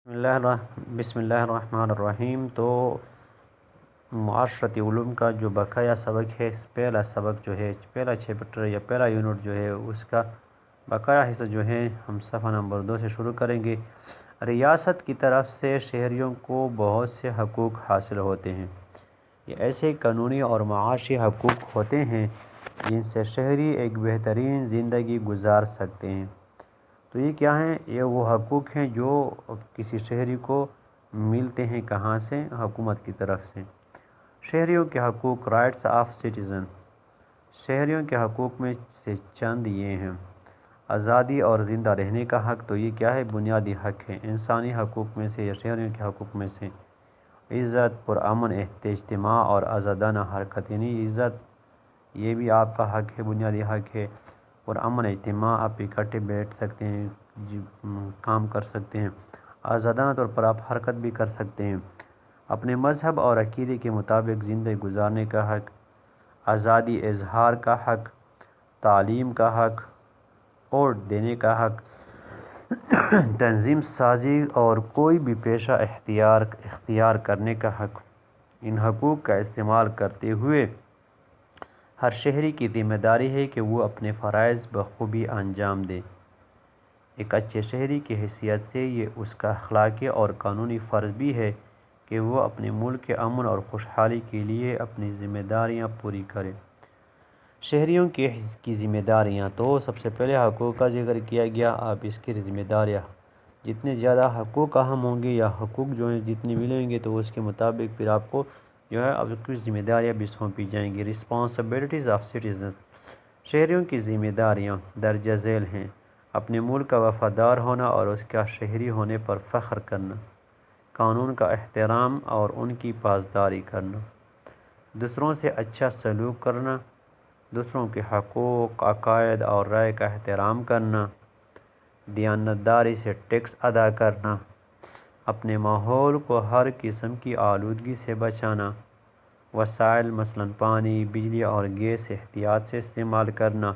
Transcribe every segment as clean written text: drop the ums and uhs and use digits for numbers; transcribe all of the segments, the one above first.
بسم اللہ الرحمن الرحیم۔ تو معاشرتی علوم کا جو بقایا سبق ہے، پہلا سبق جو ہے، پہلا چیپٹر یا پہلا یونٹ جو ہے، اس کا بقایا حصہ جو ہے ہم صفحہ نمبر 2 سے شروع کریں گے۔ ریاست کی طرف سے شہریوں کو بہت سے حقوق حاصل ہوتے ہیں۔ یہ ایسے قانونی اور معاشی حقوق ہوتے ہیں جن سے شہری ایک بہترین زندگی گزار سکتے ہیں۔ تو یہ کیا ہیں؟ یہ وہ حقوق ہیں جو کسی شہری کو ملتے ہیں۔ کہاں سے؟ حکومت کی طرف سے۔ شہریوں کے حقوق، رائٹس آف سٹیزن۔ شہریوں کے حقوق میں سے چند یہ ہیں: آزادی اور زندہ رہنے کا حق۔ تو یہ کیا ہے؟ بنیادی حق ہے، انسانی حقوق میں سے یا شہریوں کے حقوق میں سے۔ عزت، پرامن اجتماع اور آزادانہ حرکت، یعنی عزت یہ بھی آپ کا حق ہے، بنیادی حق ہے۔ پرامن اجتماع، آپ اکٹھے بیٹھ سکتے ہیں، کام کر سکتے ہیں، آزادانہ طور پر آپ حرکت بھی کر سکتے ہیں، اپنے مذہب اور عقیدے کے مطابق زندگی گزارنے کا حق، آزادی اظہار کا حق، تعلیم کا حق، ووٹ دینے کا حق، تنظیم سازی اور کوئی بھی پیشہ اختیار کرنے کا حق۔ ان حقوق کا استعمال کرتے ہوئے ہر شہری کی ذمہ داری ہے کہ وہ اپنے فرائض بخوبی انجام دے۔ ایک اچھے شہری کی حیثیت سے یہ اس کا اخلاقی اور قانونی فرض بھی ہے کہ وہ اپنے ملک کے امن اور خوشحالی کے لیے اپنی ذمہ داریاں پوری کرے۔ شہریوں کی ذمہ داریاں، تو سب سے پہلے حقوق کا ذکر کیا گیا، اب اس کی ذمہ داریاں۔ جتنے زیادہ حقوق اہم ہوں گے یا حقوق جو ہیں جتنے ملیں گے تو اس کے مطابق پھر آپ کو جو ہے اب کچھ ذمہ داریاں بھی سونپی جائیں گی۔ Responsibilities of citizens. شہریوں کی ذمہ داریاں درجہ ذیل ہیں: اپنے ملک کا وفادار ہونا اور اس کا شہری ہونے پر فخر کرنا، قانون کا احترام اور ان کی پاسداری کرنا، دوسروں سے اچھا سلوک کرنا، دوسروں کے حقوق، عقائد اور رائے کا احترام کرنا، دیانتداری سے ٹیکس ادا کرنا، اپنے ماحول کو ہر قسم کی آلودگی سے بچانا، وسائل مثلاً پانی، بجلی اور گیس احتیاط سے استعمال کرنا،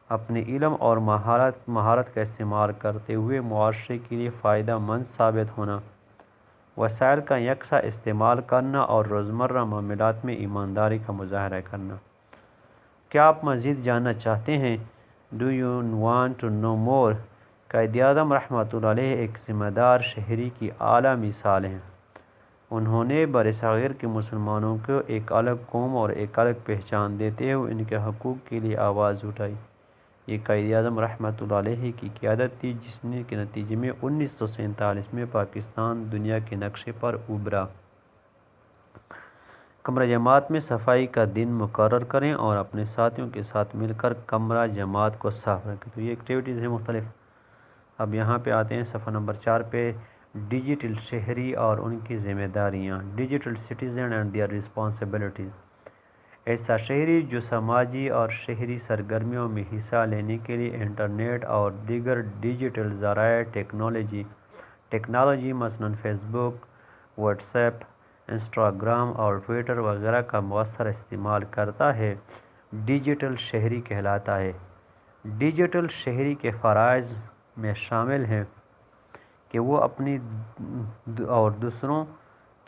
اپنے علم اور مہارت کا استعمال کرتے ہوئے معاشرے کے لیے فائدہ مند ثابت ہونا، وسائل کا یکساں استعمال کرنا اور روزمرہ معاملات میں ایمانداری کا مظاہرہ کرنا۔ کیا آپ مزید جاننا چاہتے ہیں؟ Do you want to know more? Quaid Azam رحمۃ اللہ علیہ ایک ذمہ دار شہری کی اعلیٰ مثال ہیں۔ انہوں نے برصغیر کے مسلمانوں کو ایک الگ قوم اور ایک الگ پہچان دیتے ہوئے ان کے حقوق کے لیے آواز اٹھائی۔ یہ قائد اعظم رحمۃ اللہ علیہ کی قیادت تھی جس کے نتیجے میں 1947 میں پاکستان دنیا کے نقشے پر ابھرا۔ کمرہ جماعت میں صفائی کا دن مقرر کریں اور اپنے ساتھیوں کے ساتھ مل کر کمرہ جماعت کو صاف رکھیں۔ تو یہ ایکٹیویٹیز ہیں مختلف۔ اب یہاں پہ آتے ہیں صفحہ نمبر 4 پہ، ڈیجیٹل شہری اور ان کی ذمہ داریاں، digital citizen and their responsibilities. ایسا شہری جو سماجی اور شہری سرگرمیوں میں حصہ لینے کے لیے انٹرنیٹ اور دیگر ڈیجیٹل ذرائع ٹیکنالوجی مثلاً فیس بک، واٹس ایپ، انسٹاگرام اور ٹویٹر وغیرہ کا مؤثر استعمال کرتا ہے، ڈیجیٹل شہری کہلاتا ہے۔ ڈیجیٹل شہری کے فرائض میں شامل ہیں کہ وہ اپنی اور دوسروں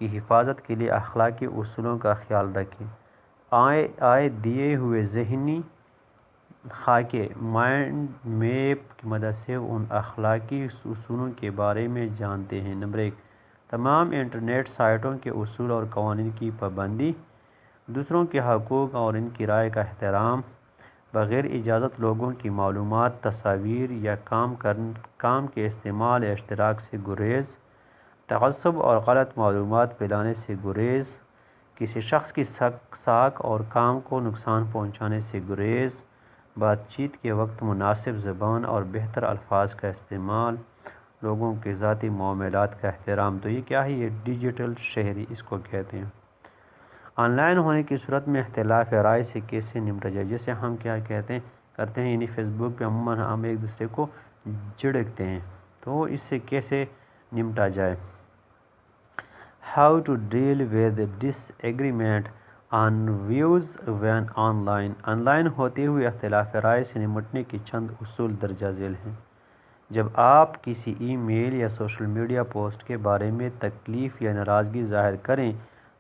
کی حفاظت کے لیے اخلاقی اصولوں کا خیال رکھیں، آئے دیے ہوئے ذہنی خاکے مائنڈ میپ کی مدد سے ان اخلاقی اصولوں کے بارے میں جانتے ہیں۔ نمبر 1، تمام انٹرنیٹ سائٹوں کے اصول اور قوانین کی پابندی، دوسروں کے حقوق اور ان کی رائے کا احترام، بغیر اجازت لوگوں کی معلومات، تصاویر یا کام کے استعمال یا اشتراک سے گریز، تعصب اور غلط معلومات پھیلانے سے گریز، کسی شخص کی ساکھ اور کام کو نقصان پہنچانے سے گریز، بات چیت کے وقت مناسب زبان اور بہتر الفاظ کا استعمال، لوگوں کے ذاتی معاملات کا احترام۔ تو یہ کیا ہے؟ یہ ڈیجیٹل شہری اس کو کہتے ہیں۔ آن لائن ہونے کی صورت میں اختلاف رائے سے کیسے نمٹا جائے؟ جیسے ہم کیا کرتے ہیں، یعنی فیس بک پہ عموماً ہم ایک دوسرے کو جھڑکتے ہیں، تو اس سے کیسے نمٹا جائے؟ How to deal with disagreement on views when online. Online ہوتے ہوئے اختلاف رائے سے نمٹنے کے چند اصول درجہ ذیل ہیں۔ جب آپ کسی ای میل یا سوشل میڈیا پوسٹ کے بارے میں تکلیف یا ناراضگی ظاہر کریں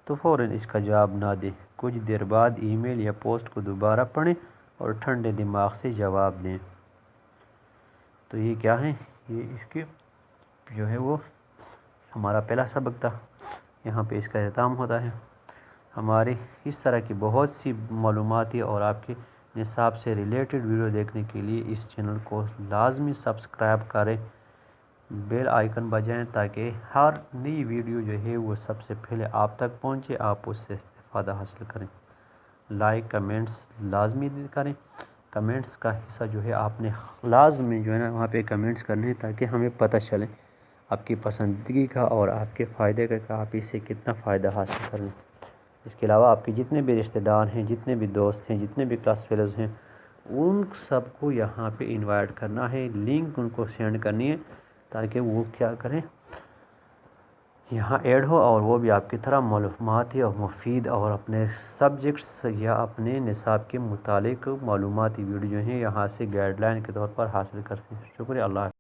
تو فوراً اس کا جواب نہ دیں۔ کچھ دیر بعد ای میل یا پوسٹ کو دوبارہ پڑھیں اور ٹھنڈے دماغ سے جواب دیں۔ تو یہ کیا ہے، یہ اس کے جو ہے وہ ہمارا پہلا سبق تھا، یہاں پہ اس کا اختتام ہوتا ہے۔ ہماری اس طرح کی بہت سی معلوماتی اور آپ کے نصاب سے ریلیٹڈ ویڈیو دیکھنے کے لیے اس چینل کو لازمی سبسکرائب کریں، بیل آئیکن بجائیں تاکہ ہر نئی ویڈیو جو ہے وہ سب سے پہلے آپ تک پہنچے، آپ اس سے استفادہ حاصل کریں۔ لائک کمنٹس لازمی کریں، کمنٹس کا حصہ جو ہے آپ نے لازمی جو ہے نا وہاں پہ کمنٹس کرنے ہیں تاکہ ہمیں پتہ چلے آپ کی پسندگی کا اور آپ کے فائدے کا آپ اس سے کتنا فائدہ حاصل کریں۔ اس کے علاوہ آپ کے جتنے بھی رشتہ دار ہیں، جتنے بھی دوست ہیں، جتنے بھی کلاس فیلوز ہیں، ان سب کو یہاں پہ انوائٹ کرنا ہے، لنک ان کو سینڈ کرنی ہے تاکہ وہ کیا کریں، یہاں ایڈ ہو اور وہ بھی آپ کی طرح معلوماتی اور مفید اور اپنے سبجیکٹس یا اپنے نصاب کے متعلق معلوماتی ویڈیو ہیں یہاں سے گائیڈ لائن کے طور پر حاصل کرتے ہیں۔ شکریہ، اللہ حافظ۔